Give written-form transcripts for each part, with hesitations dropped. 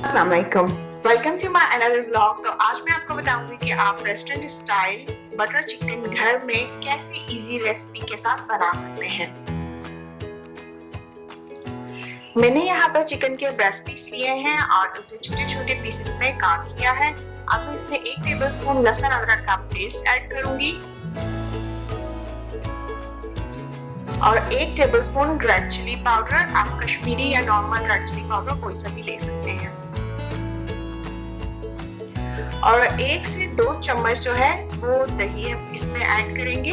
अस्सलाम वालेकुम, welcome to my another vlog. तो आज मैं आपको बताऊंगी कि आप रेस्टोरेंट स्टाइल बटर चिकन घर में कैसी इजी रेसिपी के साथ बना सकते हैं। मैंने यहाँ पर चिकन के ब्रेस्ट पीस लिए हैं और उसे छोटे छोटे पीसेस में काट लिया है। अब मैं इसमें 1 टेबलस्पून लहसुन अदरक का पेस्ट ऐड करूंगी और 1 टेबलस्पून रेड चिली पाउडर। आप कश्मीरी या नॉर्मल रेड चिली पाउडर कोई सा भी ले सकते हैं। और 1 से 2 चम्मच जो है वो दही इसमें ऐड करेंगे।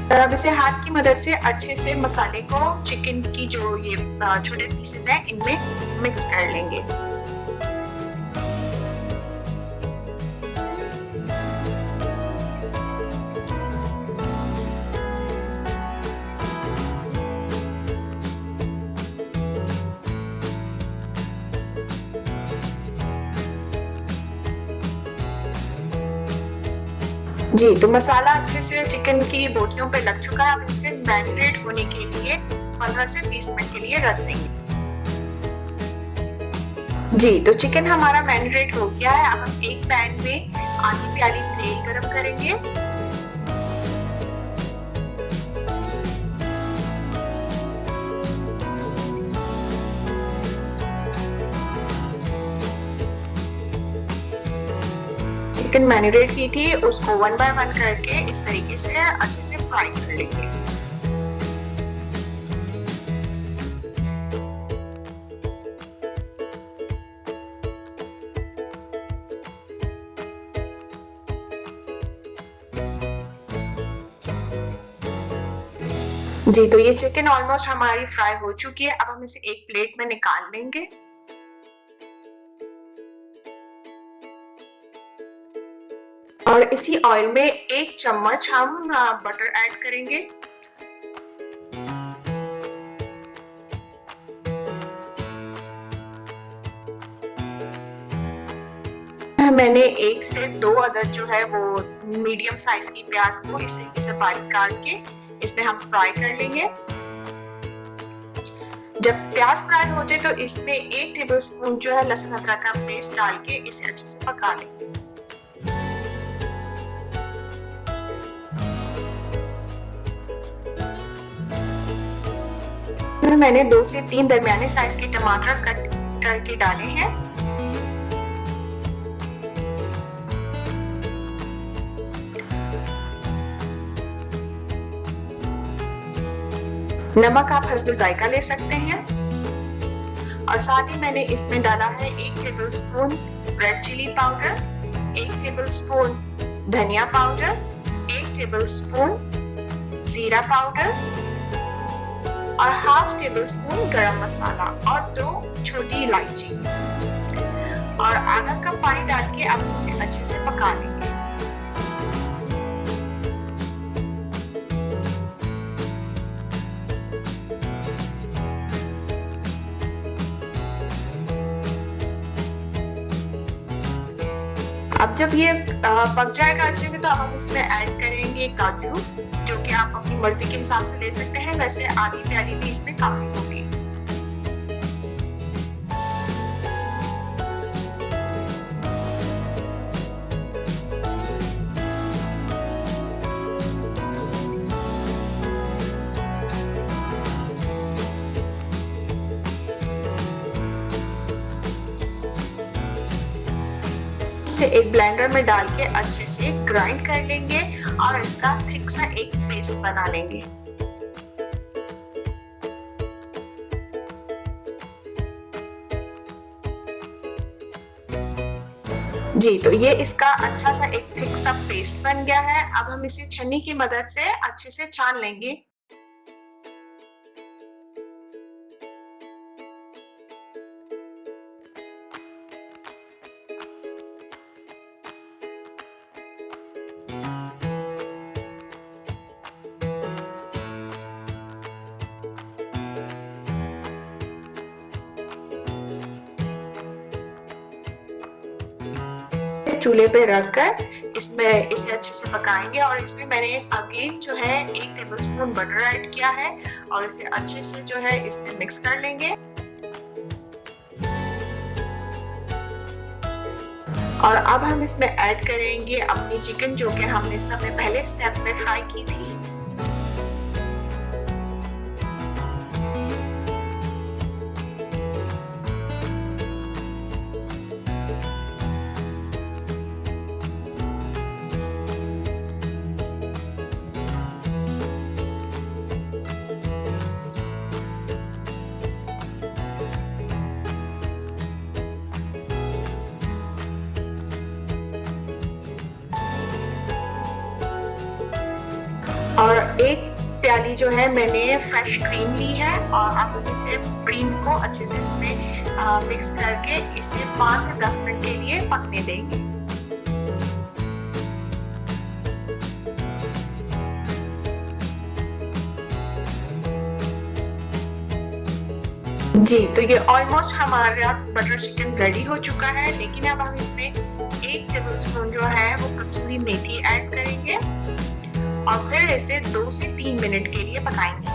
और अब इसे हाथ की मदद से अच्छे से मसाले को चिकन की जो ये छोटे पीसेस हैं इनमें मिक्स कर लेंगे। जी, तो मसाला अच्छे से चिकन की बोटियों पे लग चुका है। अब इसे मैरिनेट होने के लिए 15 से 20 मिनट के लिए रख देंगे। जी, तो चिकन हमारा मैरिनेट हो गया है। अब हम एक पैन में आधी प्याली तेल गरम करेंगे। चिकन मैरिनेट की थी उसको 1 बाय 1 करके इस तरीके से अच्छे से फ्राई कर लेंगे। जी, तो ये चिकन ऑलमोस्ट हमारी फ्राई हो चुकी है। अब हम इसे एक प्लेट में निकाल लेंगे। और इसी ऑयल में 1 चम्मच हम बटर ऐड करेंगे। मैंने 1 से 2 अदद जो है वो मीडियम साइज की प्याज को इस तरीके से बारीक काट के इसमें हम फ्राई कर लेंगे। जब प्याज फ्राई हो जाए तो इसमें 1 टेबलस्पून जो है लहसुन अदरक का पेस्ट डाल के इसे अच्छे से पका लेंगे। मैंने 2 से 3 दरमियाने साइज के टमाटर कट करके डाले हैं। नमक आप हस्ब जायका ले सकते हैं। और साथ ही मैंने इसमें डाला है 1 tablespoon red chili powder, 1 tablespoon धनिया पाउडर, 1 टेबलस्पून जीरा पाउडर और हाफ टेबलस्पून गरम मसाला और 2 छोटी इलायची और आधा कप पानी डाल के आप इसे अच्छे से पका लेंगे। अब जब ये पक जाएगा अच्छे से तो अब हम इसमें ऐड करेंगे काजू, जो कि आप अपनी मर्जी के हिसाब से ले सकते हैं। वैसे आधी प्याली भी इसमें काफी होगी। इसे एक ब्लेंडर में डाल के अच्छे से ग्राइंड कर लेंगे और इसका थिक सा एक पेस्ट बना लेंगे। जी, तो ये इसका अच्छा सा एक थिक सा पेस्ट बन गया है। अब हम इसे छन्नी की मदद से अच्छे से छान लेंगे। चूल्हे पे रखकर इसमें इसे अच्छे से पकाएंगे। और इसमें मैंने अगेन जो है 1 टेबलस्पून बटर ऐड किया है और इसे अच्छे से जो है इसमें मिक्स कर लेंगे। और अब हम इसमें ऐड करेंगे अपनी चिकन, जो कि हमने समय पहले स्टेप में फ्राई की थी। और 1 प्याली जो है मैंने फ्रेश क्रीम ली है और अब हम इसे क्रीम को अच्छे से इसमें मिक्स करके इसे 5 से 10 मिनट के लिए पकने देंगे। जी, तो ये ऑलमोस्ट हमारा बटर चिकन रेडी हो चुका है, लेकिन अब हम इसमें 1 टेबलस्पून जो है वो कसूरी मेथी ऐड करेंगे और फिर इसे 2 से 3 मिनट के लिए पकाएंगे।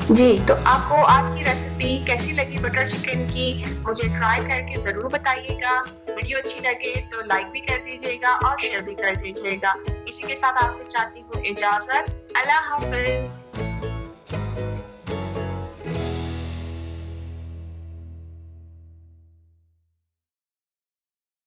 जी, तो आपको आज की रेसिपी कैसी लगी बटर चिकन की, मुझे ट्राई करके ज़रूर बताइएगा। वीडियो अच्छी लगे तो लाइक भी कर दीजिएगा और शेयर भी कर दीजिएगा। इसी के साथ आपसे चाहती हूँ इजाज़त। अल्लाह हाफ़िज़।